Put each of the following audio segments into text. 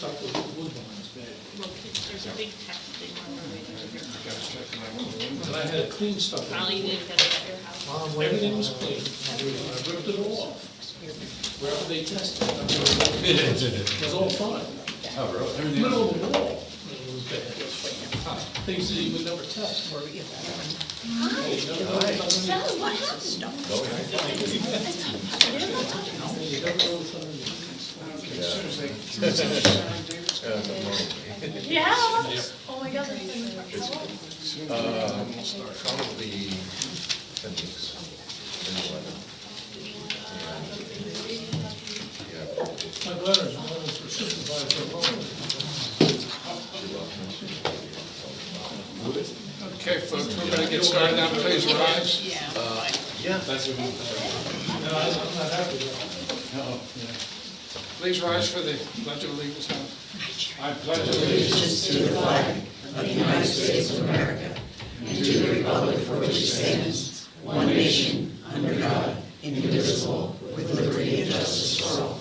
stuck with the wood lines bad. Look, there's a big text thing on the way there. And I had it clean stuff. Probably didn't get it at your house. Everything was clean. I ripped it all off. Wherever they tested it, it was all fine. Oh, really? Middle of the wall, it was bad. Things that you would never test. What happened? Yeah. Oh my God. Probably 10 weeks. My letters for supervisor. Okay, folks, we're going to get started now. Please rise. Yeah. No, I'm not happy with Please rise for the Pledge of Allegiance. I pledge allegiance to the flag of the United States of America and to the republic for which it stands, one nation, under God, indivisible, with liberty and justice for all.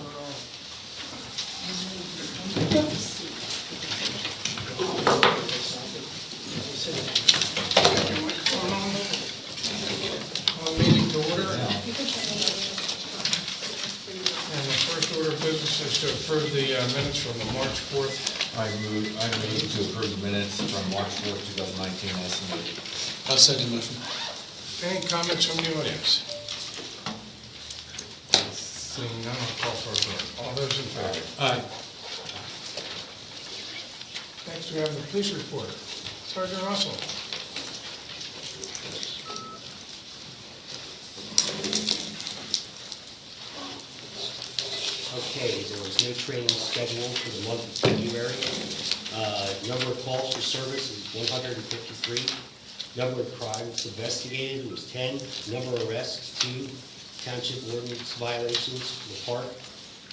Meeting to order. And the first order of business is to approve the minutes from the March 4th. I move to approve the minutes from March 4th, 2019 as submitted. I'll second motion. Any comments from the audience? Seeing none, I'll call for a vote. All those in favor? Aye. Next, we have the police report. Sergeant Russell. Okay, there was no training scheduled for the month of February. Number of calls for service is 153. Number of crimes investigated was 10. Number of arrests, 2. Township ordinance violations, the park.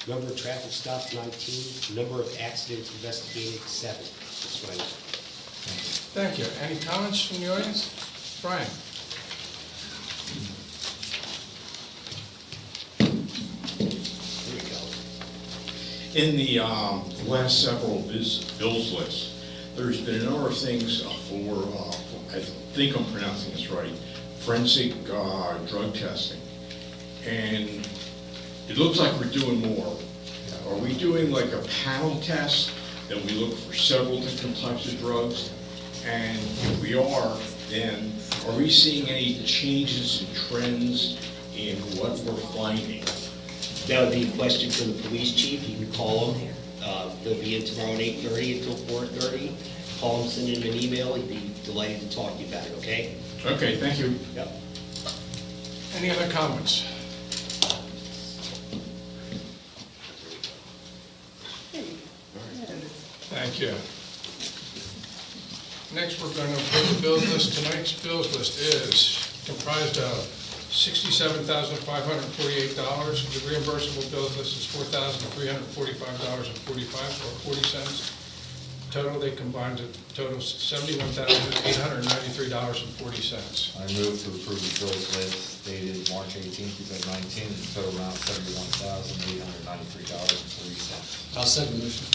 Number of traffic stops, 19. Number of accidents investigated, 7. That's what I know. Thank you. Any comments from the audience? Brian? There you go. In the last several bills lists, there's been a number of things for, I think I'm pronouncing this right, forensic drug testing. And it looks like we're doing more. Are we doing like a panel test that we look for several different types of drugs? And if we are, then are we seeing any changes and trends in what we're finding? That would be a question for the police chief. You can call him. They'll be in tomorrow at 8:30 until 4:30. Call him, send him an email. He'd be delighted to talk to you about it, okay? Okay, thank you. Yep. Any other comments? Thank you. Next, we're going to approve the bills list. Tonight's bills list is comprised of $67,548. The reimbursable bills list is $4,345.40. Total, they combined to total $71,893.40. I move to approve the bills list dated March 18th, 2019, in total amount $71,893.40. I'll second motion.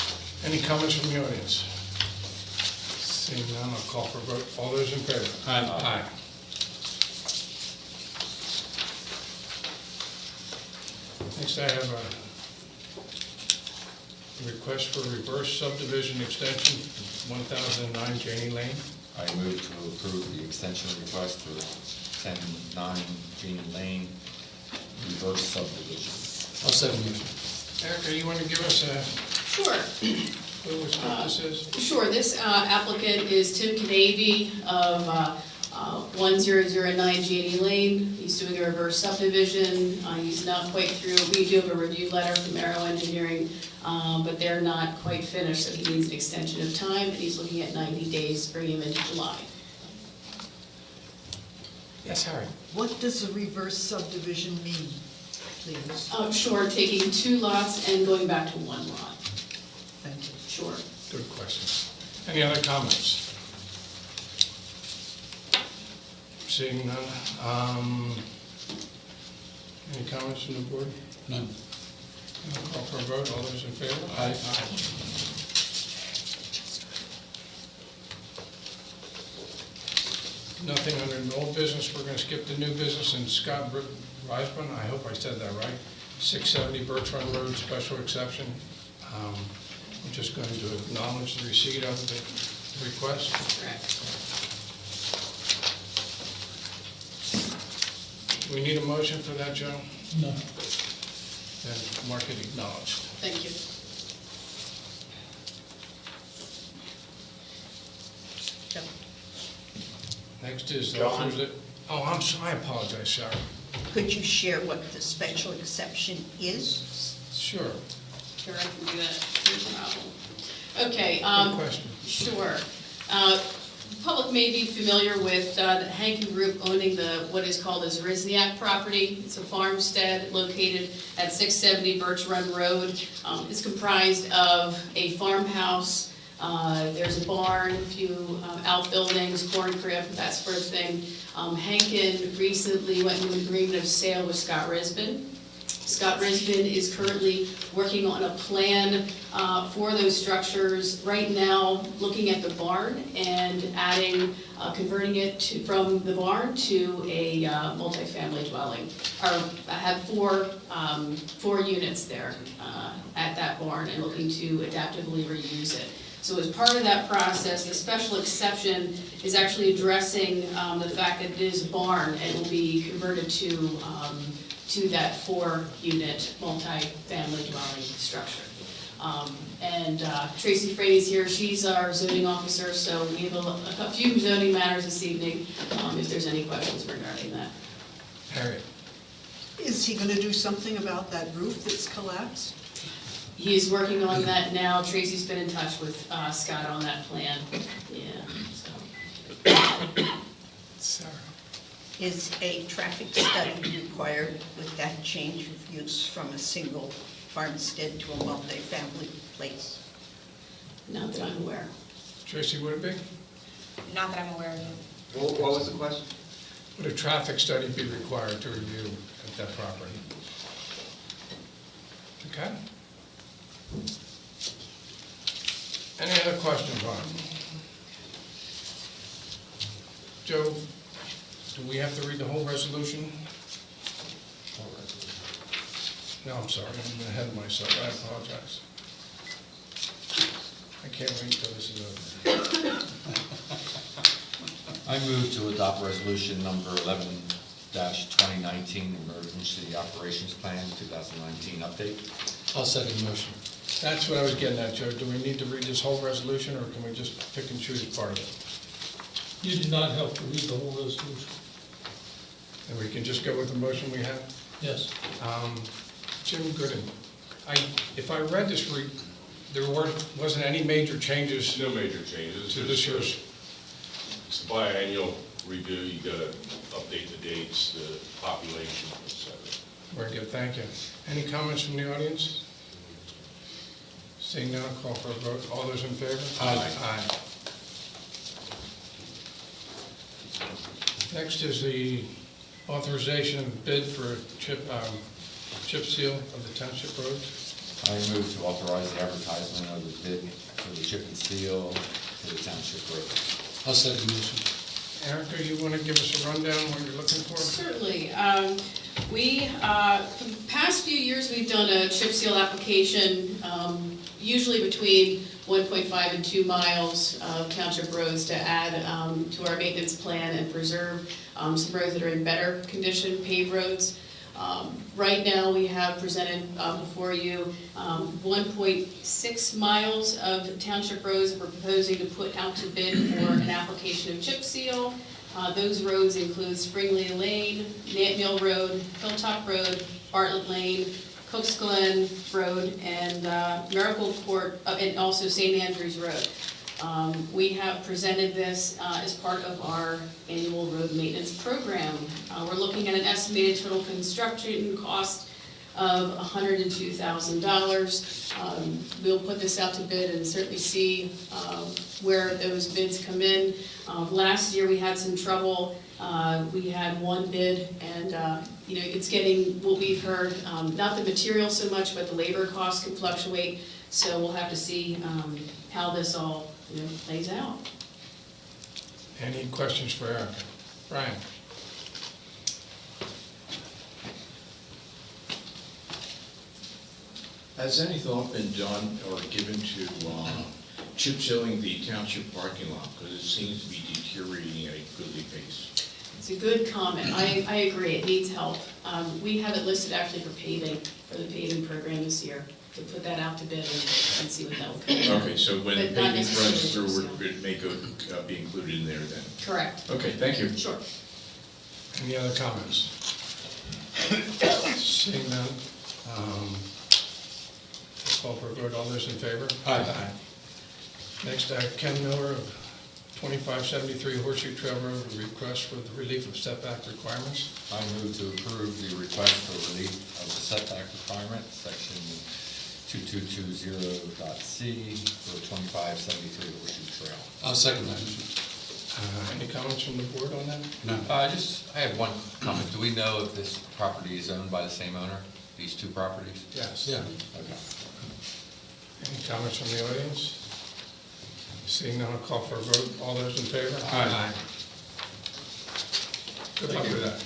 Any comments from the audience? Seeing none, I'll call for a vote. All those in favor? Aye. Aye. Next, I have a request for reverse subdivision extension, 1009 Janney Lane. I move to approve the extension request for 10-9 Jeannie Lane, reverse subdivision. I'll second motion. Erica, you want to give us a Sure, clue as to what this is? sure. This applicant is Tim Canavy of 1009 Janney Lane. He's doing a reverse subdivision. He's not quite through. We do have a review letter from Arrow Engineering, but they're not quite finished, so he needs an extension of time, and he's looking at 90 days, bringing him into July. Yes, Harry. What does a reverse subdivision mean, please? Sure, taking 2 lots and going back to 1 lot. Thank you. Sure. Good question. Any other comments? Seeing none. Any comments from the board? None. I'll call for a vote. All those in favor? Aye. nothing under an old business, we're gonna skip the new business, and Scott Reisman, I hope I said that right, 670 Birch Run Road, special exception. We're just going to acknowledge the receipt of the request. Correct. We need a motion for that, Joe? No. Then mark it acknowledged. Thank you. Next is John. Thursday. Oh, I'm sorry, I apologize, Sarah. Could you share what the special exception is? Sure, Sure, I can do that, no problem. Okay, good question. sure. Public may be familiar with the Hankin Group owning what is called as Rizniak property. It's a farmstead located at 670 Birch Run Road. It's comprised of a farmhouse, there's a barn, a few outbuildings, corn crib, that sort of thing. Hankin recently went into an agreement of sale with Scott Risbin. Scott Risbin is currently working on a plan for those structures. Right now, looking at the barn and adding, converting it from the barn to a multifamily dwelling. I have four units there at that barn and looking to adaptively reuse it. So as part of that process, the special exception is actually addressing the fact that it is a barn and will be converted to that 4-unit multi-family dwelling structure. Tracy Frady's here, she's our zoning officer, so we have a few zoning matters this evening, if there's any questions regarding that. Harriet. Is he gonna do something about that roof that's collapsed? He is working on that now, Tracy's been in touch with Scott on that plan, yeah, so. Sarah. Is a traffic study required with that change of use from a single farmstead to a multifamily place? Not that I'm aware. Tracy, would it be? Not that I'm aware of. What was the question? Would a traffic study be required to review at that property? Okay. Any other questions on it? Joe, do we have to read the whole resolution? No, I'm sorry, I'm ahead of myself, I apologize. I can't wait until this is over. I move to adopt resolution number 11-2019, Emergency Operations Plan 2019 update. I'll second the motion. That's what I was getting at, Joe. Do we need to read this whole resolution, or can we just pick and choose part of it? You did not have to read the whole resolution. And we can just go with the motion we have? Yes. Jim Gooden, if I read this, there wasn't any major changes No major changes. to this year's, It's a biannual review, you gotta update the dates, the population, et cetera. very good, thank you. Any comments from the audience? Seeing none, I'll call for a vote. All those in favor? Aye. Next is the authorization of bid for chip seal of the township roads. I move to authorize the advertisement of the bid for the chip and seal for the township road. I'll second the motion. Erica, you want to give us a rundown what you're looking for? Certainly. For the past few years, we've done a chip seal application, usually between 1.5 and 2 miles of township roads to add to our maintenance plan and preserve some roads that are in better condition, paved roads. Right now, we have presented before you 1.6 miles of township roads that we're proposing to put out to bid for an application of chip seal. Those roads include Springley Lane, Nant Mill Road, Hilltop Road, Bartlett Lane, Cooks Glen Road, and Miracle Court, and also St. Andrews Road. We have presented this as part of our annual road maintenance program. We're looking at an estimated total construction cost of $102,000. We'll put this out to bid and certainly see where those bids come in. Last year, we had some trouble. We had one bid, and it's getting, what we've heard, not the material so much, but the labor costs can fluctuate. So we'll have to see how this all plays out. Any questions for Erica? Brian? Has any thought been done or given to chip sealing the township parking lot? Because it seems to be deteriorating at a goodly pace. It's a good comment. I agree, it needs help. We have it listed actually for paving, for the paving program this year, to put that out to bid and see what that will come. Okay, so when But not paving runs necessarily through, chip seal. it may be included in there then? Correct, Okay, thank you. sure. Any other comments? Seeing none, call for a vote. All those in favor? Aye. Next, Ken Miller of 2573 Horseshoe Trail Road, a request for the relief of setback requirements. I move to approve the request for relief of the setback requirement, section 2220.c for 2573 Horseshoe Trail. I'll second that. Any comments from the board on that? No. I have one comment. Do we know if this property is owned by the same owner, these two properties? Yes. Yeah. Okay. Any comments from the audience? Seeing none, I'll call for a vote. All those in favor? Aye. Good luck with that.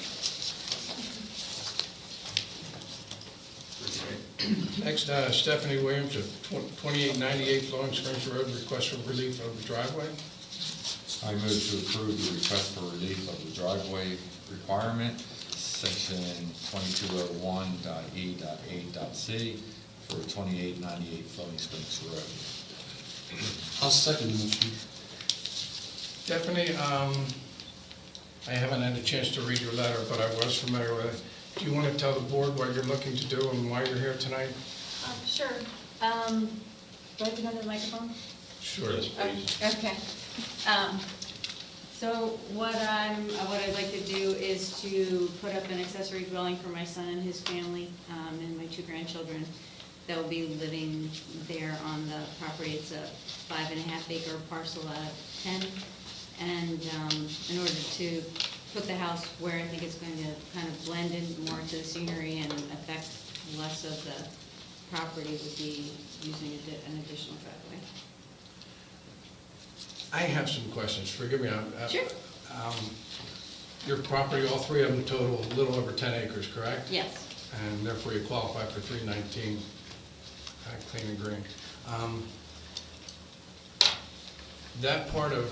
Next, Stephanie Williams of 2898 Flowing Springs Road, request for relief of the driveway. I move to approve the request for relief of the driveway requirement, section 2201.e.8.c for 2898 Flowing Springs Road. I'll second the motion. Stephanie, I haven't had a chance to read your letter, but I was familiar with it. Do you want to tell the board what you're looking to do and why you're here tonight? Sure. Do I have to go to the microphone? Sure. Okay. So what I'd like to do is to put up an accessory dwelling for my son and his family, and my two grandchildren that will be living there on the property. It's a 5.5 acre parcel out of 10. And in order to put the house where I think it's going to kind of blend in more to the scenery and affect less of the property, would be using an additional driveway. I have some questions. Forgive me. Sure. Your property, all three of them total a little over 10 acres, correct? Yes. And therefore you qualify for 319, clean and green. That part of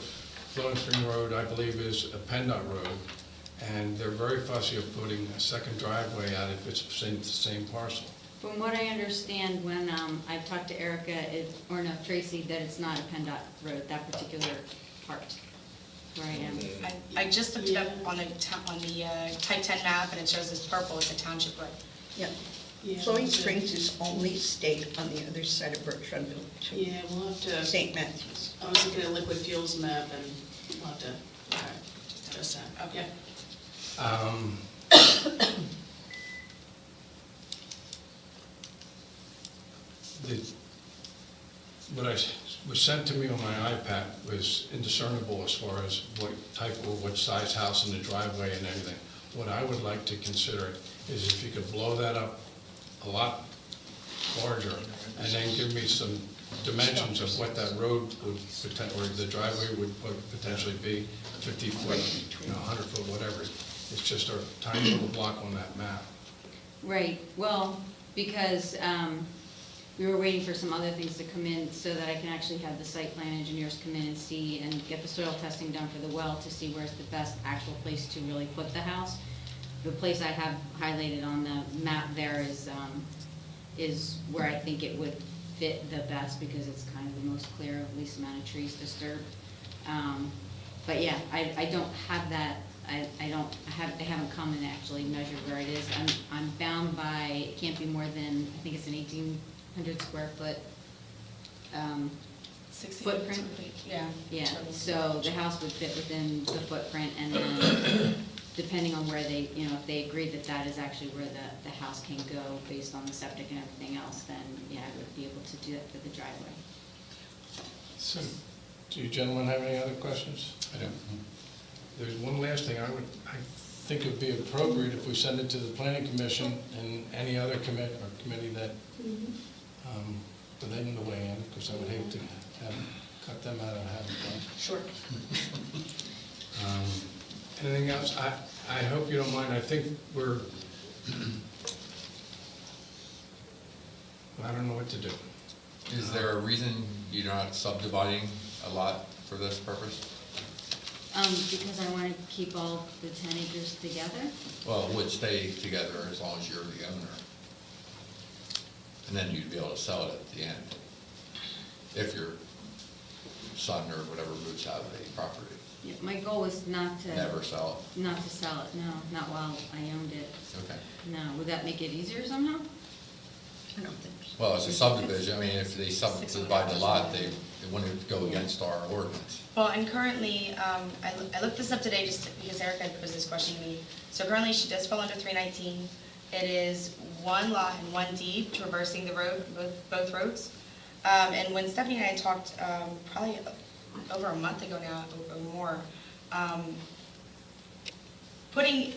Flowing Spring Road, I believe, is a PennDOT road, and they're very fussy of putting a second driveway out if it's the same parcel. From what I understand, when I've talked to Erica, Tracy, that it's not a PennDOT road, that particular part where I am. I just looked it up on the type 10 map, and it shows this purple, it's a township road. Yeah. Yeah. Flowing Springs is only state on the other side of Bertrand Village. Yeah, we'll have to, St. Matthews. I was looking at Liquid Fuels map and we'll have to, just that, okay. What was sent to me on my iPad was indiscernible as far as what type or what size house and the driveway and everything. What I would like to consider is if you could blow that up a lot larger and then give me some dimensions of what that road would, or the driveway would potentially be, 50 foot, 100 foot, whatever. It's just a tiny little block on that map. Right, well, because we were waiting for some other things to come in so that I can actually have the site plan engineers come in and see and get the soil testing done for the well to see where's the best actual place to really put the house. The place I have highlighted on the map there is where I think it would fit the best because it's kind of the most clear of least amount of trees disturbed. But yeah, I don't have that. They haven't come and actually measured where it is. I'm bound by, it can't be more than, I think it's an 1,800 square foot footprint. Yeah. Yeah, so the house would fit within the footprint, and then depending on where they, if they agree that that is actually where the house can go based on the septic and everything else, then yeah, I would be able to do that for the driveway. So, do you gentlemen have any other questions? I don't. There's one last thing. I think it would be appropriate if we send it to the planning commission and any other committee that, for them to weigh in, because I would hate to cut them out of having fun. Sure. Anything else? I hope you don't mind, I think we're, I don't know what to do. Is there a reason you're not subdividing a lot for this purpose? Because I want to keep all the 10 acres together. Well, it would stay together as long as you're the owner. And then you'd be able to sell it at the end, if your son or whatever moves out of the property. Yeah, my goal was not to. Never sell Not to sell it, no, not while I owned it. it? Okay. No, would that make it easier somehow? I don't think so. Well, it's a subdivision, I mean, if they subdivide the lot, they wouldn't go against our ordinance. Well, and currently, I looked this up today just because Erica posed this question to me. So currently, she does fall under 319. It is one lot and one deed traversing the road, both roads. And when Stephanie and I talked, probably over a month ago now, or more, putting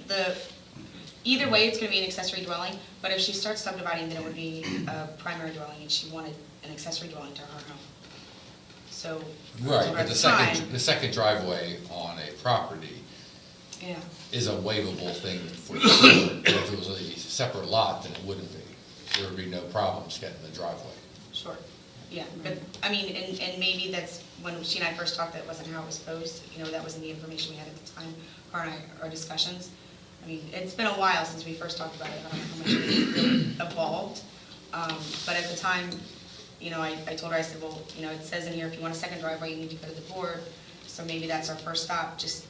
either way, it's gonna be an accessory dwelling, but if she starts subdividing, then it would be a primary dwelling, and she wanted an accessory dwelling to her home. So. Right, at but the the second driveway on a property Yeah, is a waivable thing for the board. If it was a separate lot, then it wouldn't be. There would be no problems getting the driveway. sure, yeah, but, I mean, and maybe that's, when she and I first talked, that wasn't how it was posed, that wasn't the information we had at the time, her and our discussions. I mean, it's been a while since we first talked about it, I don't know how much it's really evolved, but at the time, I told her, I said, well, it says in here, if you want a second driveway, you need to go to the board, so maybe that's our first stop, just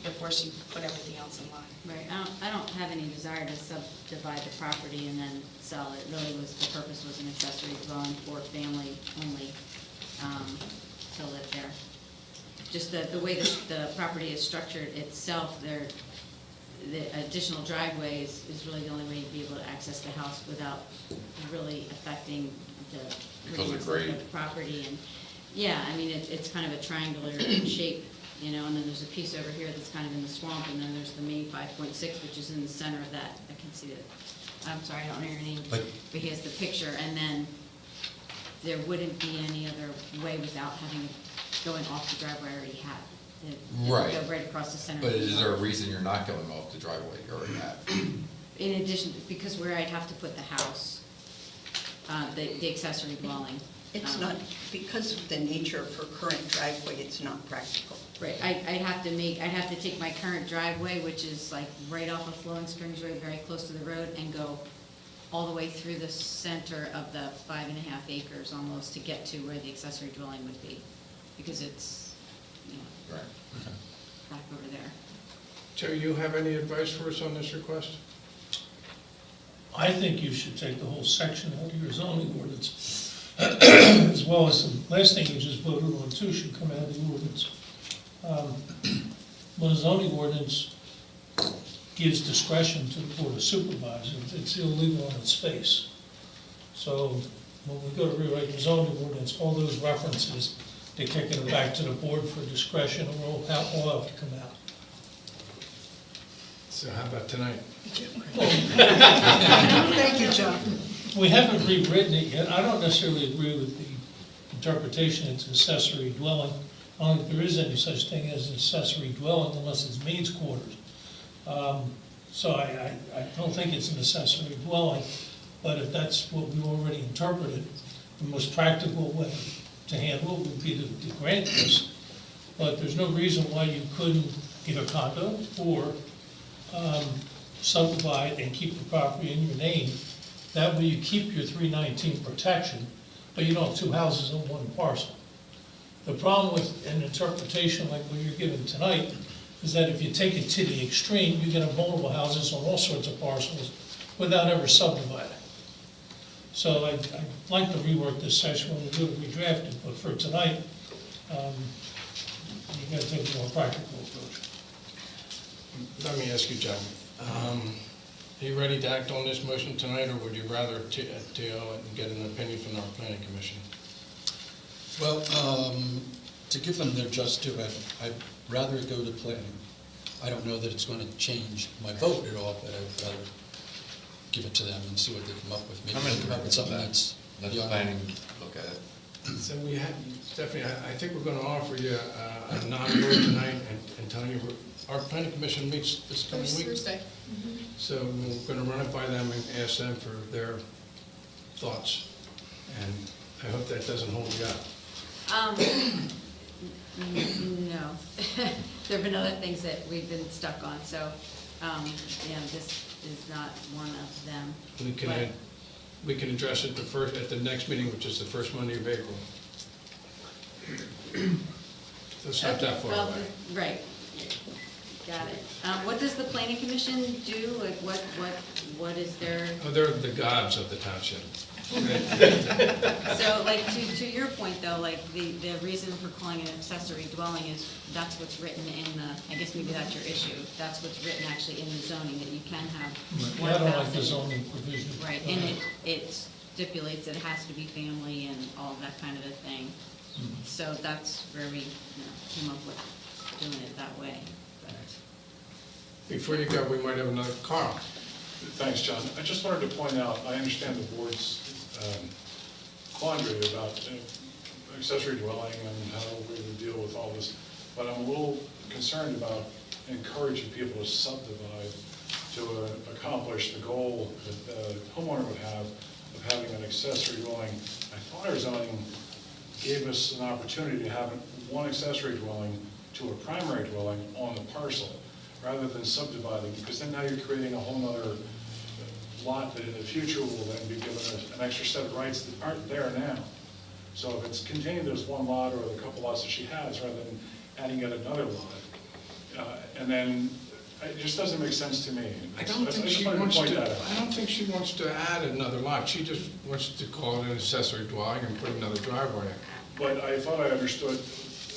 before she put everything else in line. Right, I don't have any desire to subdivide the property and then sell it. Really the purpose was an accessory dwelling for family only, to live there. Just the way the property is structured itself, the additional driveway is really the only way to be able to access the house without really affecting the Because of prettiness grade. the property. And, yeah, I mean, it's kind of a triangular shape, and then there's a piece over here that's kind of in the swamp, and then there's the main 5.6, which is in the center of that. I can see it. I'm sorry, I don't know your name, But- but he has the picture, and then there wouldn't be any other way without going off the driveway I already had. It would Right. go right across the center. But of the is there a lot. reason you're not going off the driveway you already have? In addition, because where I'd have to put the house, the accessory dwelling. It's not, because of the nature of her current driveway, it's not practical. Right, I'd have to take my current driveway, which is like right off of Flowing Springs Road, very close to the road, and go all the way through the center of the 5.5 acres almost to get to where the accessory dwelling would be, because it's, Right. Okay. back over there. Joe, you have any advice for us on this request? I think you should take the whole section out of your zoning ordinance, as well as the last thing you just voted on too should come out of the ordinance. When a zoning ordinance gives discretion to the board of supervisors, it's illegal on its face. So when we go to rewrite the zoning ordinance, all those references, they're kicking it back to the board for discretion, and we'll all have to come out. So how about tonight? Thank you, John. We haven't rewritten it yet. I don't necessarily agree with the interpretation it's accessory dwelling. I don't think there is any such thing as an accessory dwelling unless it's maid's quarters. So I don't think it's an accessory dwelling, but if that's what we already interpreted, the most practical way to handle it would be to grant this. But there's no reason why you couldn't get a condo or subdivide and keep the property in your name. That way you keep your 319 protection, but you don't have two houses on one parcel. The problem with an interpretation like what you're giving tonight is that if you take it to the extreme, you get multiple houses on all sorts of parcels without ever subdividing. So I'd like to rework this section when we do it redrafted, but for tonight, you gotta take a more practical approach. Let me ask you, John, are you ready to act on this motion tonight, or would you rather get an opinion from our planning commission? Well, to give them their just due, I'd rather it go to planning. I don't know that it's going to change my vote at all, but I'd rather give it to them and see what they come up with. Maybe I'm in they come up with something that. that's Let beyond. planning look at it. So we had, Stephanie, I think we're gonna offer you a non-vote tonight, and Tony, our planning commission meets this coming week. Thursday. So we're gonna run it by them and ask them for their thoughts. And I hope that doesn't hold you up. No. There've been other things that we've been stuck on, so, this is not one of them. We can address it at the next meeting, which is the first Monday of April. So it's not that far Well, away. Right. Got it. What does the planning commission do? Like, what is their, Oh, they're the gods of the township. so like, to your point though, like, the reason for calling it an accessory dwelling is that's what's written in the, I guess maybe that's your issue. That's what's written actually in the zoning, that you can have I don't like the 1,000. zoning provision. Right, and it stipulates that it has to be family and all that kind of a thing. So that's where we, came up with doing it that way. But Before you go, we might have another, Carl. Thanks, John. I just wanted to point out, I understand the board's quandary about accessory dwelling and how we would deal with all this, but I'm a little concerned about encouraging people to subdivide to accomplish the goal that the homeowner would have of having an accessory dwelling. I thought our zoning gave us an opportunity to have one accessory dwelling to a primary dwelling on the parcel, rather than subdividing, because then now you're creating a whole nother lot that in the future will then be given an extra set of rights that aren't there now. So if it's contained as one lot or the couple lots that she has, rather than adding yet another lot, and then it just doesn't make sense to me. I don't think she wanted wants point to, that out. I don't think she wants to add another lot. She just wants to call it an accessory dwelling and put another driveway in. But I thought I understood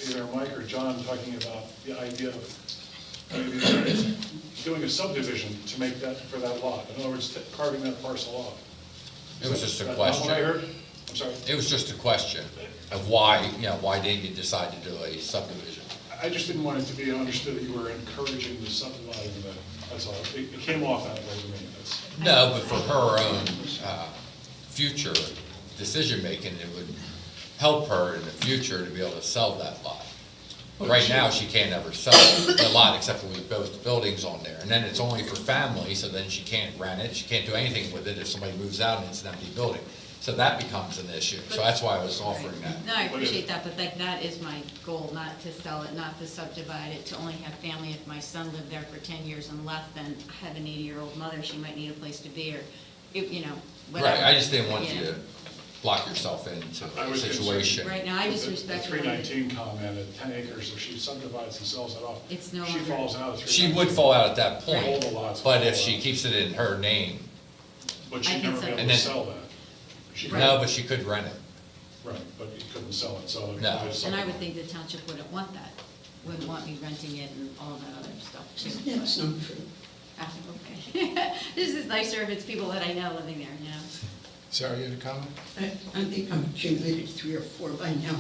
either Mike or John talking about the idea of maybe doing a subdivision to make that, for that lot. In other words, carving that parcel off. It was just a Is that not what I question. heard? I'm sorry. It was just a question of why, why didn't you decide to do a subdivision? I just didn't want it to be understood that you were encouraging the subdividing of it. That's all. It came off that way to me. That's, No, but for her own future decision-making, it would help her in the future to be able to sell that lot. Right now, she can't ever sell the lot except for with both buildings on there. And then it's only for family, so then she can't rent it, she can't do anything with it if somebody moves out and it's an empty building. So that becomes an issue. So that's why I was offering that. No, I appreciate that, but like, that is my goal, not to sell it, not to subdivide it, to only have family. If my son lived there for 10 years and left, then I have an 80-year-old mother, she might need a place to be, or, whatever. Right, I just didn't want you to lock yourself into I a was situation. Right now, I just the respect. 319 comment at 10 acres, if she subdivides and sells it off, It's no she longer- falls out of 319. She would fall out at that All point, the lots. but would if fall she out. keeps it in her name, But I she'd can never be sell- able And to then- sell that. She no, but she could rent it. Right, but you couldn't sell it, so. No. And I would think the township wouldn't want that, wouldn't want me renting it and all that other stuff too. That's not true. Ah, okay. This is nicer if it's people that I know living there, Sarah, you had a comment? I think I'm accumulated 3 or 4 by now.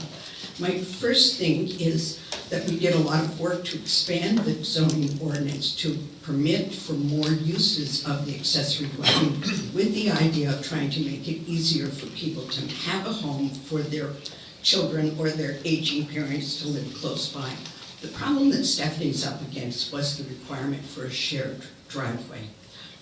My first thing is that we did a lot of work to expand the zoning ordinance to permit for more uses of the accessory dwelling with the idea of trying to make it easier for people to have a home for their children or their aging parents to live close by. The problem that Stephanie's up against was the requirement for a shared driveway.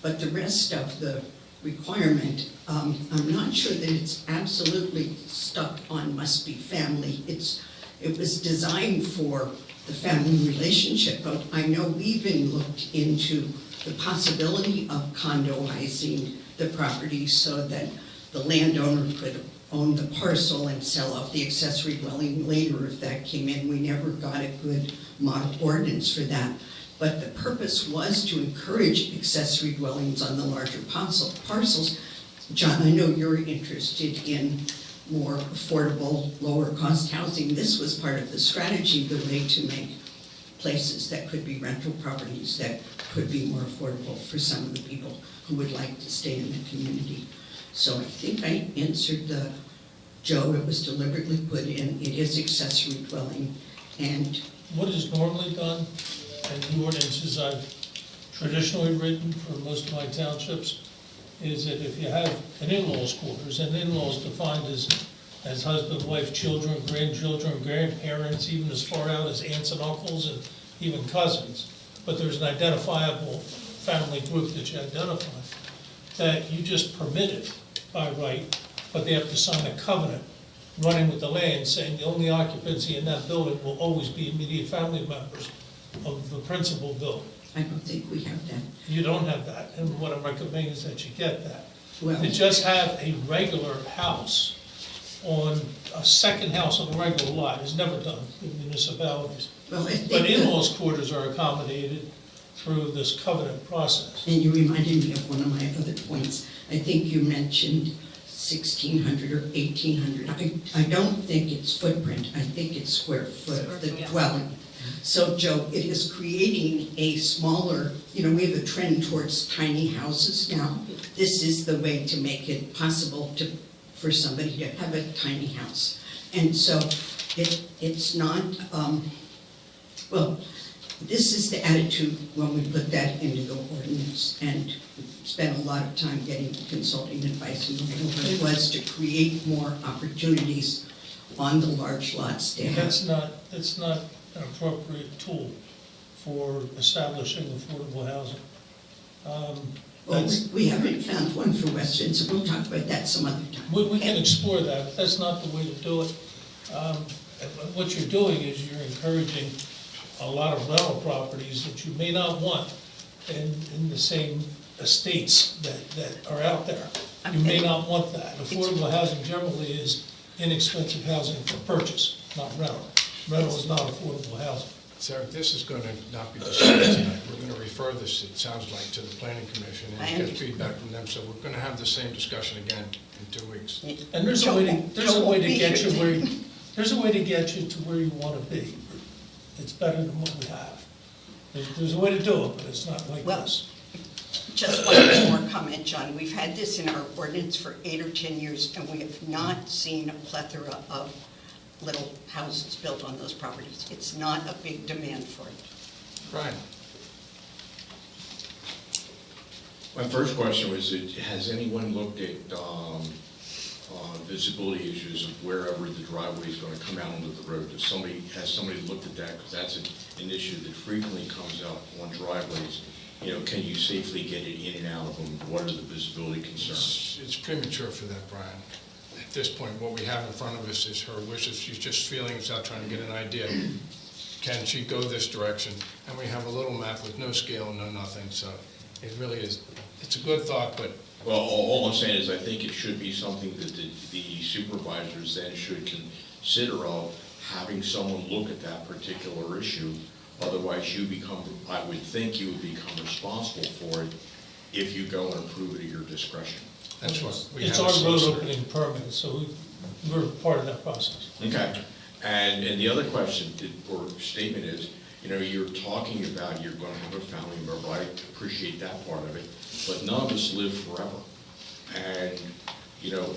But the rest of the requirement, I'm not sure that it's absolutely stuck on must be family. It was designed for the family relationship, but I know we even looked into the possibility of condoizing the property so that the landowner could own the parcel and sell off the accessory dwelling later if that came in. We never got a good model ordinance for that. But the purpose was to encourage accessory dwellings on the larger parcels. John, I know you're interested in more affordable, lower-cost housing. This was part of the strategy, the way to make places that could be rental properties that could be more affordable for some of the people who would like to stay in the community. So I think I answered Joe, it was deliberately put in, it is accessory dwelling, and What is normally done, and the ordinances I've traditionally written for most of my townships, is that if you have an in-laws quarters, and in-laws defined as as husband, wife, children, grandchildren, grandparents, even as far out as aunts and uncles and even cousins. But there's an identifiable family group that you identify, that you just permit it by right, but they have to sign a covenant running with the land saying the only occupancy in that building will always be immediate family members of the principal building. I don't think we have that. You don't have that, and what I'm recommending is that you get that. Well, To just have a regular house on a second house on a regular lot is never done in municipalities. well, I But think, in-laws quarters are accommodated through this covenant process. and you reminded me of one of my other points. I think you mentioned 1,600 or 1,800. I don't think it's footprint, I think it's square foot of the Square foot, yes. dwelling. So, Joe, it is creating a smaller, we have a trend towards tiny houses now. This is the way to make it possible for somebody to have a tiny house. And so it's not, well, this is the attitude when we put that into the ordinance, and spent a lot of time getting consulting advice, and it was to create more opportunities on the large lots to have. That's not an appropriate tool for establishing affordable housing. Well, That's, we haven't found one for Weston, so we'll talk about that some other time. we can explore that, but that's not the way to do it. What you're doing is you're encouraging a lot of rental properties that you may not want in the same estates that are out there. You may not want that. Affordable housing generally is inexpensive housing for purchase, not rental. Rental is not affordable housing. Sarah, this is going to not be decided tonight. We're going to refer this, it sounds like, to the planning commission and get feedback from them. So we're going to have the same discussion again in 2 weeks. And there's a way to get you where, there's a way to get you to where you want to be. It's better than what we have. There's a way to do it, but it's not like Well, this. Just one more comment, John. We've had this in our ordinance for 8 or 10 years, and we have not seen a plethora of little houses built on those properties. It's not a big demand for it. Brian? My first question was, has anyone looked at visibility issues of wherever the driveway is going to come out onto the road? Has somebody looked at that? Because that's an issue that frequently comes up on driveways. Can you safely get it in and out of them? What are the visibility concerns? It's premature for that, Brian. At this point, what we have in front of us is her wishes. She's just feeling it's out, trying to get an idea. Can she go this direction? And we have a little map with no scale, no nothing, so it really is, it's a good thought, but Well, all I'm saying is I think it should be something that the supervisors then should consider of having someone look at that particular issue. Otherwise, I would think you would become responsible for it if you go and approve it at your discretion. that's what we have. It's a our road solicitor. opening permit, so we're part of that process. Okay. And the other question or statement is, you're talking about you're going to have a family member. I appreciate that part of it, but none of us live forever. And,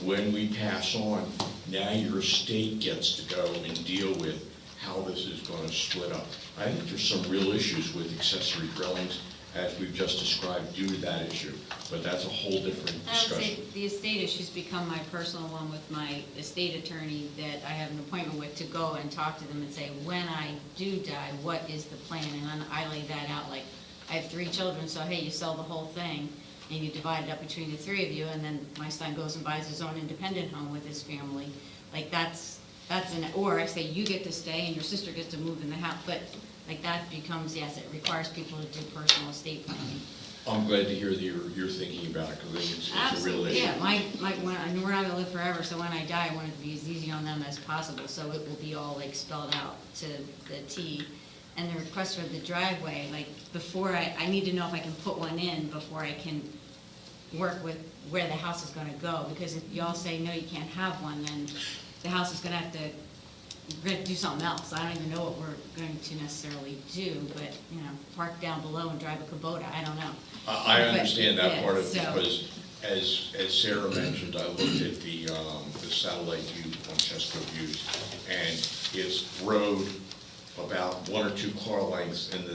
when we pass on, now your estate gets to go and deal with how this is going to split up. I think there's some real issues with accessory dwellings, as we've just described, due to that issue, but that's a whole different I would say discussion. the estate issue's become my personal one with my estate attorney that I have an appointment with to go and talk to them and say, when I do die, what is the plan? And then I lay that out, like, I have 3 children, so hey, you sell the whole thing and you divide it up between the 3 of you, and then my son goes and buys his own independent home with his family. Like, or I say, you get to stay and your sister gets to move in the house, but like that becomes, yes, it requires people to do personal estate planning. I'm glad to hear that you're thinking about it, because I think it's a real Absolutely, issue. yeah, we're not gonna live forever, so when I die, I want it to be as easy on them as possible, so it will be all like spelled out to the T. And the request for the driveway, like, before I need to know if I can put one in before I can work with where the house is gonna go, because if y'all say, no, you can't have one, then the house is gonna have to, we're gonna do something else. I don't even know what we're going to necessarily do, but, park down below and drive a Kubota, I don't know. I understand that Yeah, part of it, so- because as Sarah mentioned, I looked at the satellite view on Chesapeake Views, and it's road about 1 or 2 car lengths, and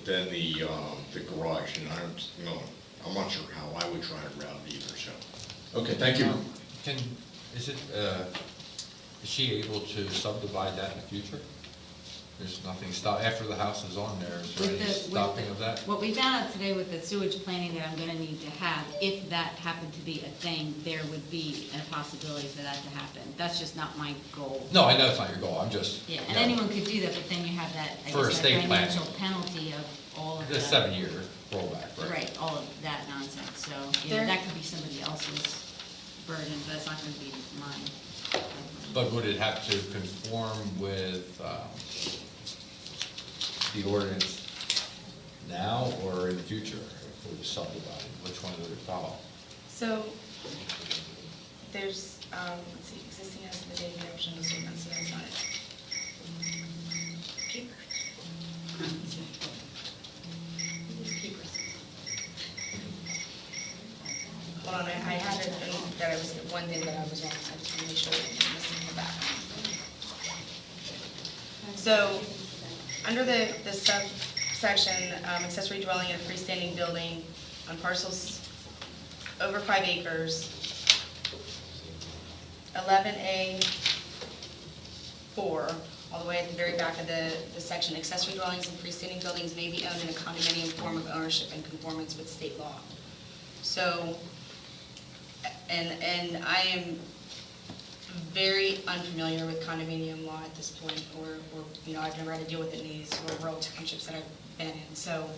then the garage, and I'm not sure how I would try to route it either, so. Okay, thank you. Is she able to subdivide that in the future? There's nothing stop, after the house is on there, is there With any the- with stopping the- of that? What we found out today with the sewage planning that I'm gonna need to have, if that happened to be a thing, there would be a possibility for that to happen. That's just not my goal. No, I know it's not your goal, I'm just. Yeah, you and know, anyone could do that, but then you have that, I For guess, that estate planning. financial penalty of all of the. The 7-year rollback, right? Right, all of that nonsense, so, you There- know, that could be somebody else's burden, but it's not gonna be mine. But would it have to conform with the ordinance now or in the future if it was subdivided? Which one would it follow? So, there's, let's see, existing as of the date of the option, so that's not it. Keepers. Keepers. Hold on, I had it, that I was, one thing that I was wrong, I just want to make sure that this is in the back. So, under the subsection, accessory dwelling in a freestanding building on parcels over 5 acres, 11A 4, all the way at the very back of the section, accessory dwellings and freestanding buildings may be owned in a condominium form of ownership in conformance with state law. So, and I am very unfamiliar with condominium law at this point, or, you know, I've never had to deal with it in these rural townships that I've been in, so,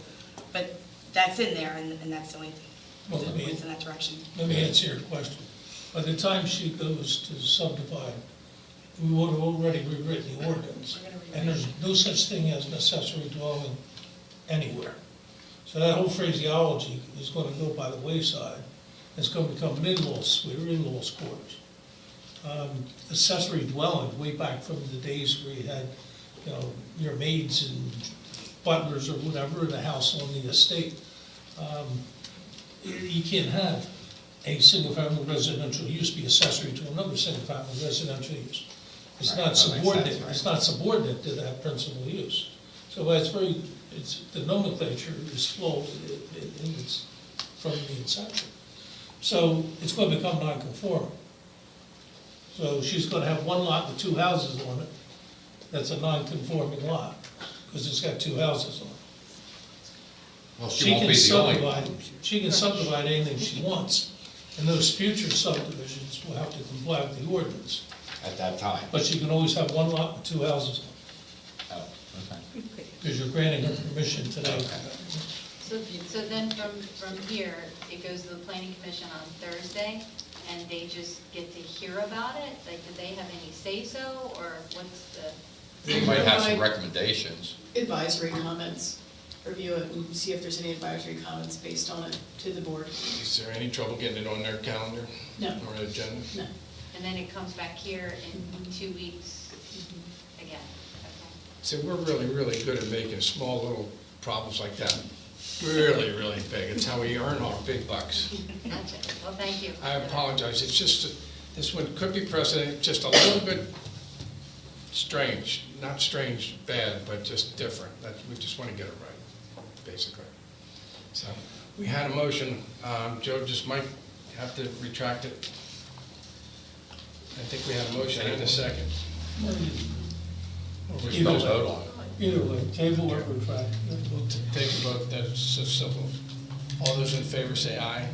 but that's in there, and that's the only thing Well, that let me- points in that direction. Let me answer your question. By the time she goes to subdivide, we would have already rewritten the ordinance. And there's no such thing as an accessory dwelling anywhere. So that whole phraseology is gonna go by the wayside. It's gonna become mid-law suite or in-laws quarters. Accessory dwelling, way back from the days where you had, you know, your maids and butlers or whatever in the house on the estate. You can't have a single-family residential use be accessory to another single-family residential use. It's Right, not that makes sense, subordinate, right. it's not subordinate to that principal use. So it's very, the nomenclature is flawed it's from the inception. So it's gonna become non-conforming. So she's gonna have one lot with 2 houses on it, that's a non-conforming lot, because it's got 2 houses on it. Well, She she won't can be the only subdivide, one. she can subdivide anything she wants, and those future subdivisions will have to comply with the ordinance. At that time. But she can always have one lot with 2 houses on it, Oh, okay. because you're granting her permission today. So then from here, it goes to the planning commission on Thursday, and they just get to hear about it? Like, do they have any say-so, or what's the? They might have some Provide recommendations. Advisory comments, review it and see if there's any advisory comments based on it to the board. Is there any trouble getting it on their calendar? No. Or agenda? No. And then it comes back here in 2 weeks again? Okay. See, we're really, really good at making small little problems like that really, really big. It's how we earn our big bucks. Gotcha. Well, thank you. I apologize, it's just, this one could be precedent, just a little bit strange. Not strange, bad, but just different. We just want to get it right, basically. So, we had a motion, Joe just might have to retract it. I think we had a motion and a second. We're Either supposed to way. vote on it. Either way, table or retract. We'll take a vote, that's so simple. All those in favor say aye.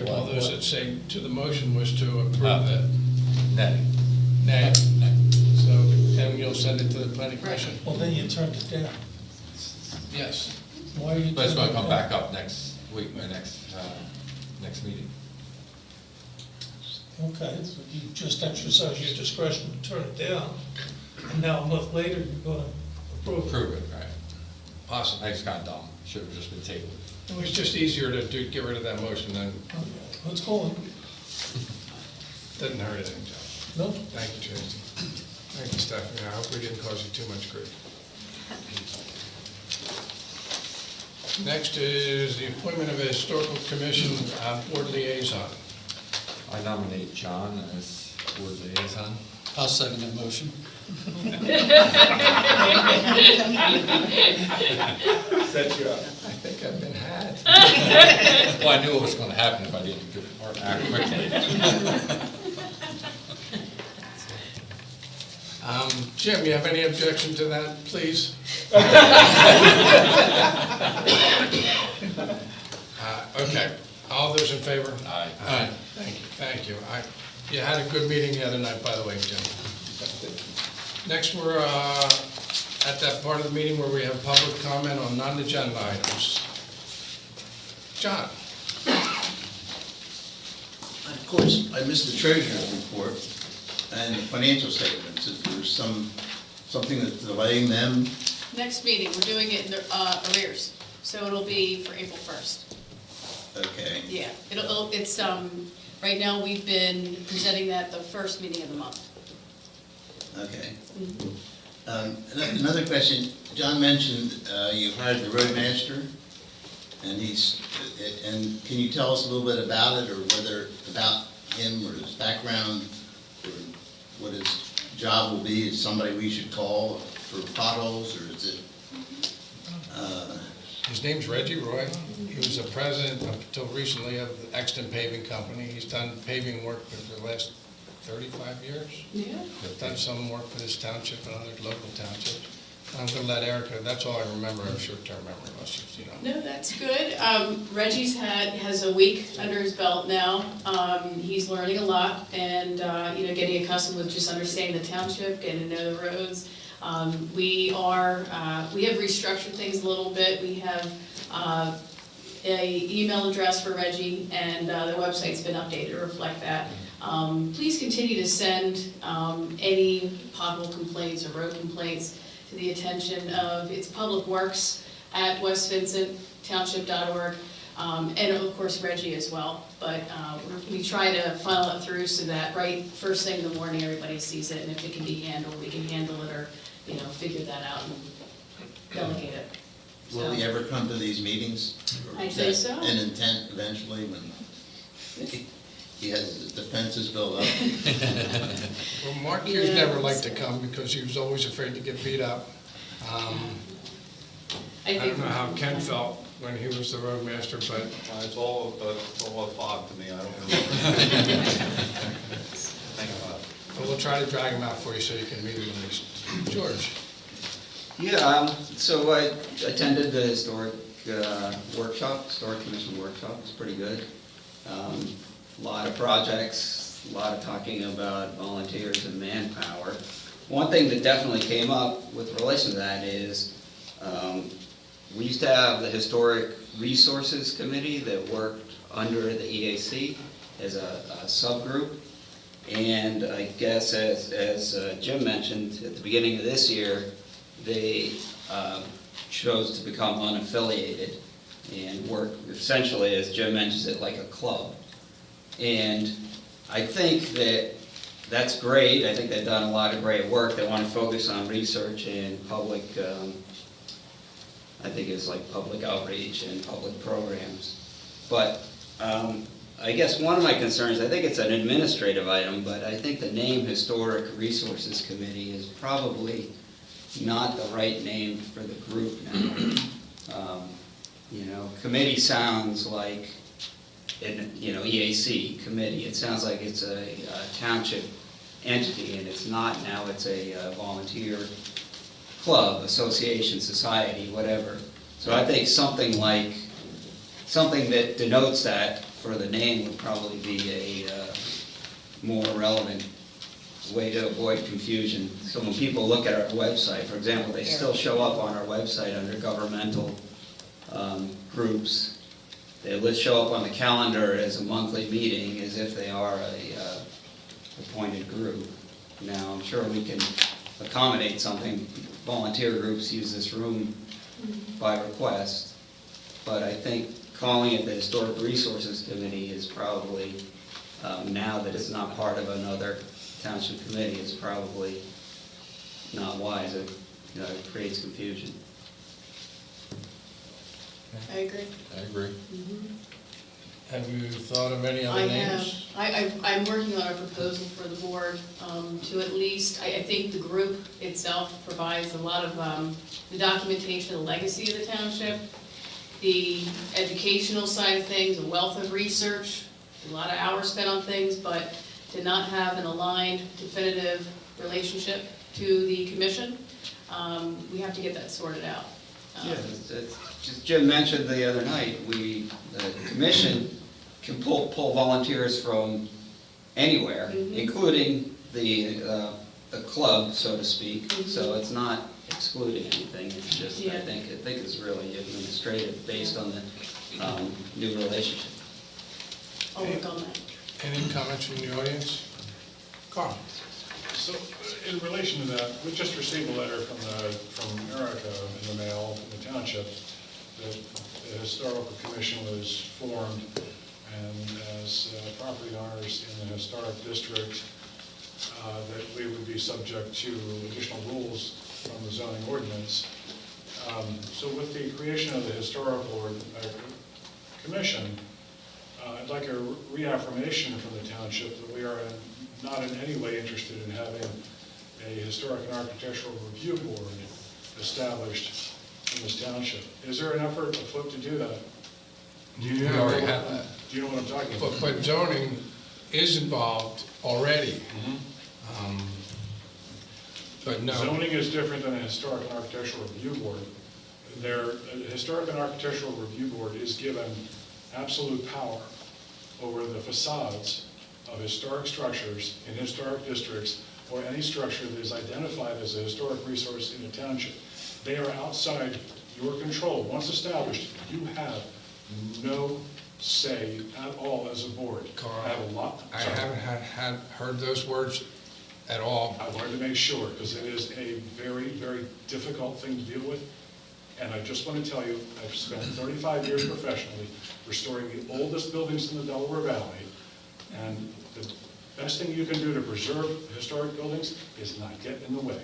All those that say to the motion was to approve it. Nay. Nay. So then you'll send it to the planning commission? Well, then you turned it down. Yes. Why are you? But it's gonna turning come it back down? up next week, next meeting. Okay, so you just exercised your discretion to turn it down, and now a month later, you're gonna approve it. Prove it, right. Possibly. That's kinda dumb, should've just been tabled. It was just easier to get rid of that motion than, Okay, let's go on. doesn't hurt anything, Joe. No? Thank you, Tracy. Thank you, Stephanie. I hope we didn't cause you too much grief. Next is the appointment of a historical commission board liaison. I nominate John as board liaison. I'll second that motion. Set you up. I think I've been had. Well, I knew it was gonna happen if I didn't act quickly. Jim, you have any objection to that, please? Okay, all those in favor? Aye. Aye. Thank you. You had a good meeting the other night, by the way, Jim. Next, we're at that part of the meeting where we have public comment on non-agenda items. John? Of course, I missed the treasurer's report and the financial statements. Is there something that's delaying them? Next meeting, we're doing it in arrears, so it'll be for April 1st. Okay. Yeah, it's, right now, we've been presenting that the first meeting of the month. Okay. Another question, John mentioned you hired the roadmaster, and can you tell us a little bit about it, or whether about him or his background, or what his job will be? Is somebody we should call for potholes, or is it? His name's Reggie Roy. He was the president up until recently of the Exton Paving Company. He's done paving work for the last 35 years. Yeah. Done some work for this township and other local townships. I'm gonna let Erica, that's all I remember, I'm short-term memory loss, you know. No, that's good. Reggie's has a week under his belt now. He's learning a lot and, getting accustomed with just understanding the township, getting to know the roads. We have restructured things a little bit. We have a email address for Reggie, and the website's been updated to reflect that. Please continue to send any pothole complaints or road complaints to the attention of It's Public Works at westvincenttownship.org, and of course Reggie as well. But we try to funnel it through so that right first thing in the morning everybody sees it, and if it can be handled, we can handle it, or figure that out and delegate it. Will he ever come to these meetings? Or I is think that so. an intent eventually when he has his defenses built up? Well, Mark Hughes never liked to come because he was always afraid to get beat up. I don't know how Ken felt when he was the roadmaster, but It's all a fog to me, I don't know. Thank you. we'll try to drag him out for you so you can meet him at least. George? Yeah, so I attended the historic historic commission workshop. It was pretty good. A lot of projects, a lot of talking about volunteers and manpower. One thing that definitely came up with relation to that is we used to have the Historic Resources Committee that worked under the EAC as a subgroup. And I guess as Jim mentioned, at the beginning of this year, they chose to become unaffiliated and work essentially, as Jim mentions it, like a club. And I think that's great. I think they've done a lot of great work. They want to focus on research and public, I think it's like public outreach and public programs. But I guess one of my concerns, I think it's an administrative item, but I think the name Historic Resources Committee is probably not the right name for the group now. Committee sounds like an EAC committee. It sounds like it's a township entity, and it's not now. It's a volunteer club, association, society, whatever. So I think something that denotes that for the name would probably be a more relevant way to avoid confusion. So when people look at our website, for example, they still show up on our website under governmental groups. They show up on the calendar as a monthly meeting as if they are a appointed group. Now, I'm sure we can accommodate something. Volunteer groups use this room by request, but I think calling it the Historic Resources Committee is probably, now that it's not part of another township committee, is probably not wise. It creates confusion. I agree. I agree. Have you thought of any other names? I'm working on a proposal for the board to at least, I think the group itself provides a lot of the documentation of the legacy of the township, the educational side of things, a wealth of research, a lot of hours spent on things, but to not have an aligned, definitive relationship to the commission. We have to get that sorted out. Yeah, just Jim mentioned the other night, the commission can pull volunteers from anywhere, including the club, so to speak. So it's not excluding anything, it's just, I think it's really administrative based on the new relationship. I'll work on that. Any comments from the audience? Carl? So, in relation to that, we just received a letter from Erica in the mail from the township that the historical commission was formed, and as property owners in the historic district, that we would be subject to additional rules from the zoning ordinance. So with the creation of the historical commission, I'd like a reaffirmation from the township that we are not in any way interested in having a historic and architectural review board established in this township. Is there an effort afoot to do that? Do you already have that? Do you know what I'm talking about? But zoning is involved already. But no. Zoning is different than a historic and architectural review board. A historic and architectural review board is given absolute power over the facades of historic structures in historic districts or any structure that is identified as a historic resource in a township. They are outside your control. Once established, you have no say at all as a board. Carl, I have a lot. I haven't heard those words at all. I wanted to make sure, because it is a very, very difficult thing to deal with. And I just want to tell you, I've spent 35 years professionally restoring the oldest buildings in the Delaware Valley. And the best thing you can do to preserve historic buildings is not get in the way.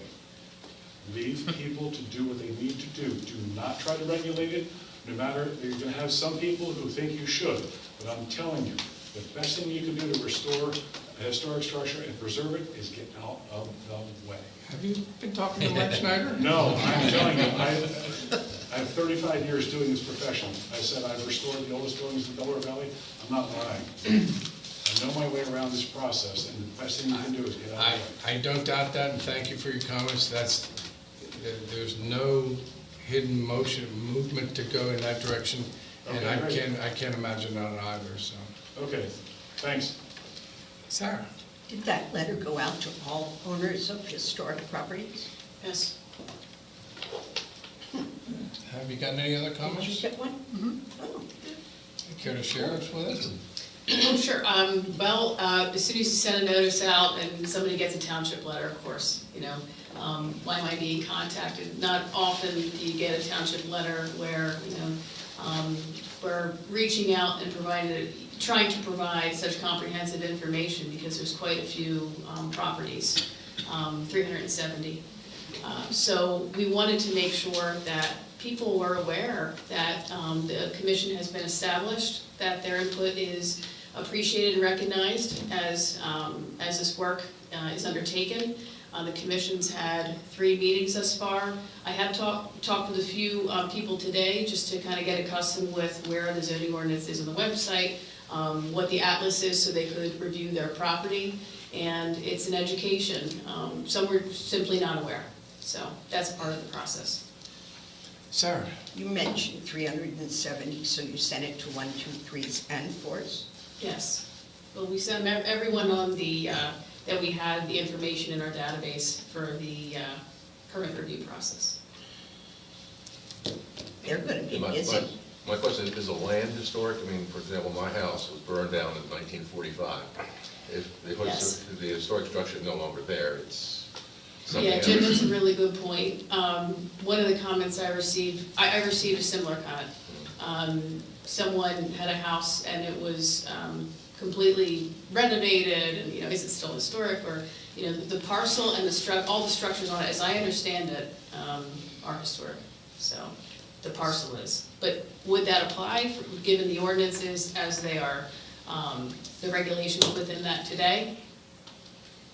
Leave people to do what they need to do. Do not try to regulate it. No matter, you're going to have some people who think you should. But I'm telling you, the best thing you can do to restore a historic structure and preserve it is get out of the way. Have you been talking to Mike Schneider? No, I'm telling you, I have 35 years doing this profession. I said I've restored the oldest buildings in the Delaware Valley. I'm not lying. I know my way around this process, and the best thing you can do is get out of the way. I don't doubt that, and thank you for your comments. There's no hidden movement to go in that direction, and Okay, I can't imagine that either, so. Okay, thanks. Sarah? Did that letter go out to all owners of historic properties? Yes. Have you gotten any other Did comments? you get one? Oh. You care to share us with us? Sure. Well, as soon as you send a notice out and somebody gets a township letter, of course, why am I being contacted? Not often do you get a township letter where, we're reaching out and trying to provide such comprehensive information because there's quite a few properties, 370. So we wanted to make sure that people were aware that the commission has been established, that their input is appreciated and recognized as this work is undertaken. The commission's had 3 meetings thus far. I have talked with a few people today just to kind of get accustomed with where the zoning ordinance is on the website, what the atlas is so they could review their property, and it's an education. Some were simply not aware, so that's part of the process. Sarah? You mentioned 370, so you sent it to 1, 2, 3s, and 4s? Yes. Well, we sent everyone on the, that we had the information in our database for the current review process. They're going to be My busy. question is the land historic? I mean, for example, my house was burned down in 1945. If Yes. the historic structure is no longer there, it's something Yeah, Jim, else. that's a really good point. One of the comments I received a similar comment. Someone had a house and it was completely renovated, and, is it still historic, or, the parcel and all the structures on it, as I understand it, are historic, so the parcel is. But would that apply, given the ordinances as they are, the regulations within that today?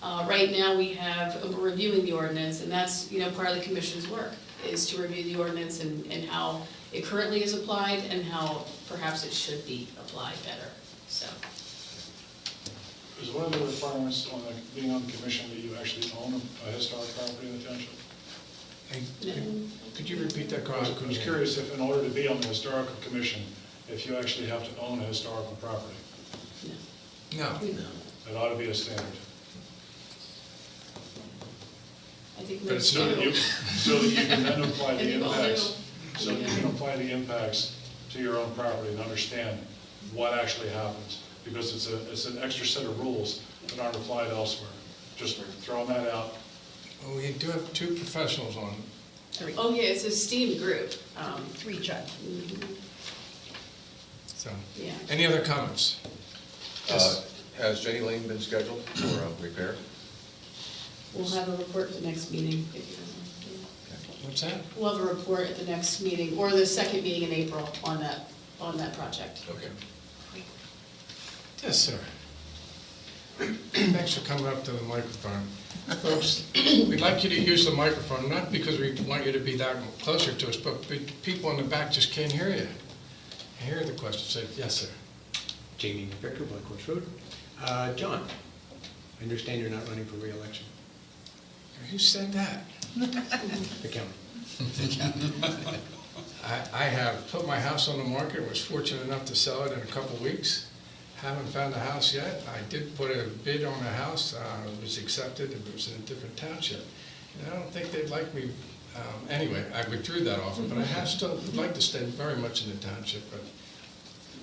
Right now, we're reviewing the ordinance, and that's, part of the commission's work, is to review the ordinance and how it currently is applied and how perhaps it should be applied better, so. Is one of the requirements on being on the commission that you actually own a historic property in the township? Hey, could you repeat that, Carl? I was curious if in order to be on the historical commission, if you actually have to own a historical property. No. That ought to be a standard. I think But it's most not. do. So that you can then apply I the think all impacts, do. so that you can apply the impacts to your own property and understand what actually happens. Because it's an extra set of rules that aren't applied elsewhere. Just throwing that out. Well, we do have two professionals on. Oh, yeah, it's a STEAM group. 3 Chuck. So, Yeah. any other comments? Has Jenny Lane been scheduled for repair? We'll have a report at the next meeting. What's that? We'll have a report at the next meeting, or the second meeting in April on that project. Okay. Yes, sir. Thanks for coming up to the microphone. Folks, we'd like you to use the microphone, not because we want you to be that closer to us, but people in the back just can't hear you. Hear the question, say, yes, sir. Jamie McVicker, Black Horse Road. John, I understand you're not running for re-election. Who said that? The county. I have put my house on the market, was fortunate enough to sell it in a couple of weeks. Haven't found a house yet. I did put a bid on a house, it was accepted, it was in a different township. And I don't think they'd like me, anyway, I withdrew that offer, but I still would like to stay very much in the township, but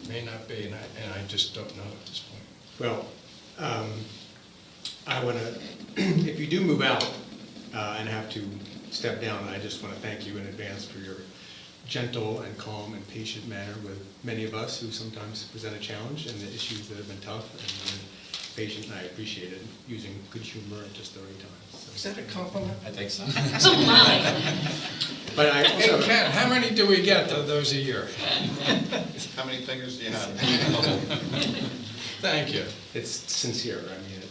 may not be, and I just don't know at this point. Well, I want to, if you do move out and have to step down, I just want to thank you in advance for your gentle and calm and patient manner with many of us who sometimes present a challenge and the issues that have been tough, and you've been patient, and I appreciate it, using good humor at just the right time. So. Is that a compliment? I think so. Oh, my. But I Hey, also, Ken, how many do we get of those a year? How many fingers do you have? Thank you. it's sincere, I mean it.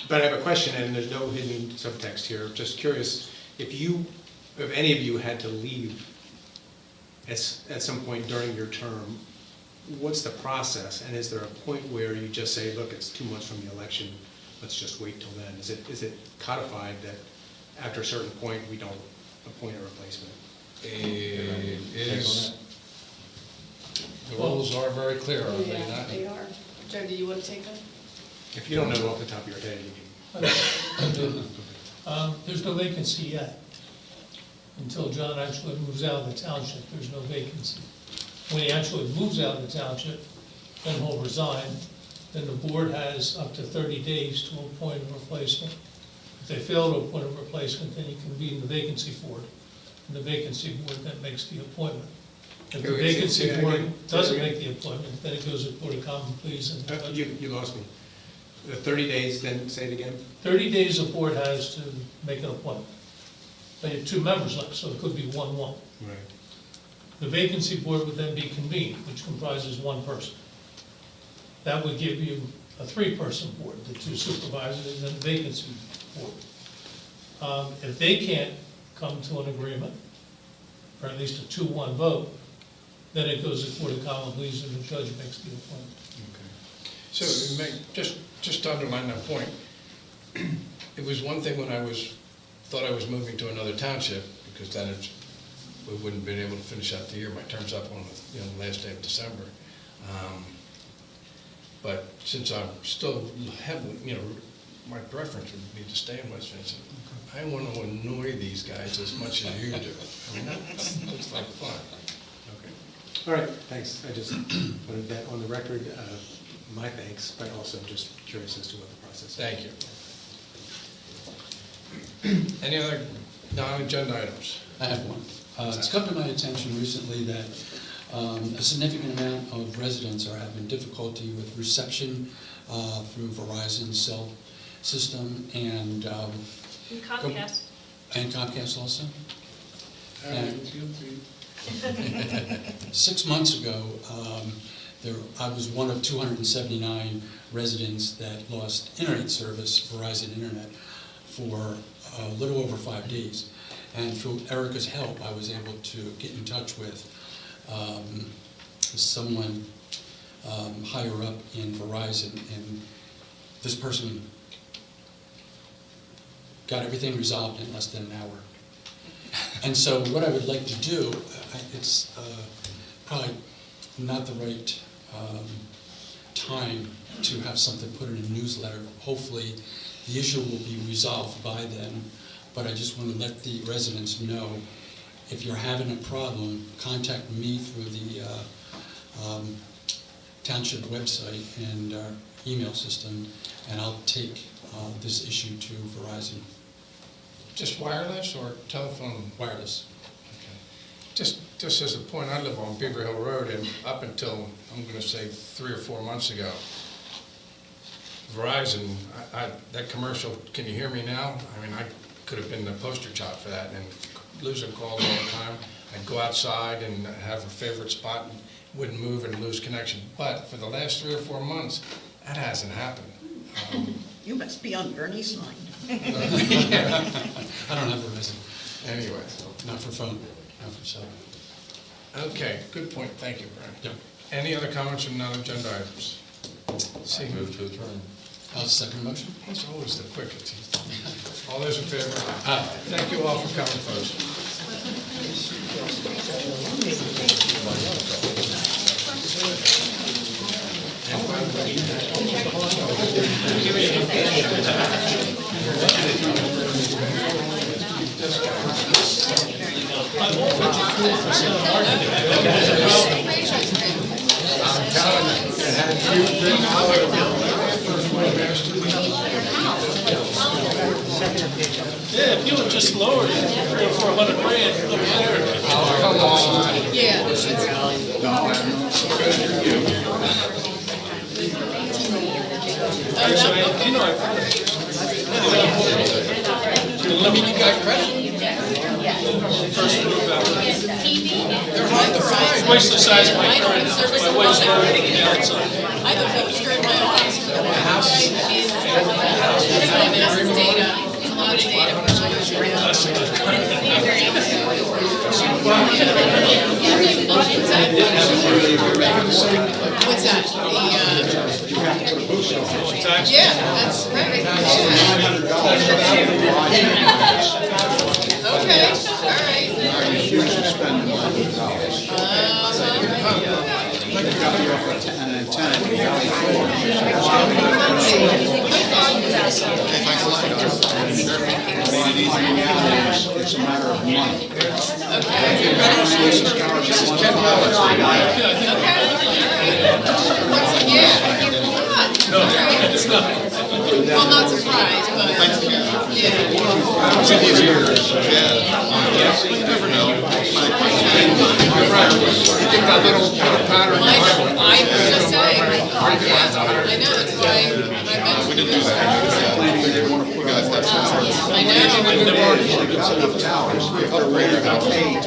But I have a question, and there's no hidden subtext here. Just curious, if any of you had to leave at some point during your term, what's the process? And is there a point where you just say, look, it's 2 months from the election, let's just wait till then? Is it codified that after a certain point, we don't appoint a replacement? It is, the rules are very clear, are they Yeah, not? they are. Joe, do you want to take that? If you don't know off the top of your head, you can. There's no vacancy yet. Until John actually moves out of the township, there's no vacancy. When he actually moves out of the township, then he'll resign. Then the board has up to 30 days to appoint a replacement. If they fail to appoint a replacement, then you convene the vacancy board. And the vacancy board then makes the appointment. If the Wait, vacancy say that board again. doesn't make the appointment, then it goes to Board of Common Pleas and You lost me. The 30 days, then say it again? 30 days the board has to make an appointment. They have 2 members left, so it could be 1-1. Right. The vacancy board would then be convened, which comprises 1 person. That would give you a 3-person board, the 2 supervisors and then the vacancy board. If they can't come to an agreement, or at least a 2-1 vote, then it goes to Court of Common Pleas and the judge makes the appointment. So, just to underline that point, it was one thing when thought I was moving to another township, because then we wouldn't have been able to finish out the year. My term's up on the last day of December. But since I'm still heavily, my preference would be to stay in West Vincent. I want to annoy these guys as much as you do. I mean, that looks like fun. Okay. All right, thanks. I just wanted that on the record, my thanks, but also just curious as to what the process is. Thank you. Any other non-agenda items? I have one. It's come to my attention recently that a significant amount of residents are having difficulty with reception through Verizon cell system and Comcast. And Comcast also. And 6 months ago, I was one of 279 residents that lost internet service, Verizon Internet, for a little over 5 days. And through Erica's help, I was able to get in touch with someone higher up in Verizon, and this person got everything resolved in less than an hour. And so what I would like to do, it's probably not the right time to have something put in a newsletter. Hopefully, the issue will be resolved by then, but I just want to let the residents know, if you're having a problem, contact me through the township website and email system, and I'll take this issue to Verizon. Just wireless or telephone? Wireless. Just as a point, I live on Beaver Hill Road, and up until, I'm gonna say, 3 or 4 months ago, Verizon, that commercial, can you hear me now? I mean, I could have been the poster child for that, and losing calls all the time. I'd go outside and have a favorite spot, and wouldn't move and lose connection. But for the last 3 or 4 months, that hasn't happened. You must be on Bernie's line. I don't have Verizon. Anyway. Not for phone, not for cell. Okay, good point, thank you, Brian. Yep. Any other comments from non-agenda items? I move to adjourn. I'll second the motion. He's always the quickest. All those in favor? Aye. Thank you all for coming, folks. Yeah, if you would just lower it 300 or 400 grand, you'd look better. Come on. Yeah. You know, let me, you got credit. First move out. Twice the size of my current house, my wife's already on the outside. I don't know, sure in my office. Data, a lot of What's that? Yeah, that's right. Okay, all right. It's a matter of money. Well, not surprised, but, yeah. You never know. You're right. You think that little pattern. I was just saying, I know, that's why We didn't do that. They want to put on. I know. Enough towers. The upgrader got paid.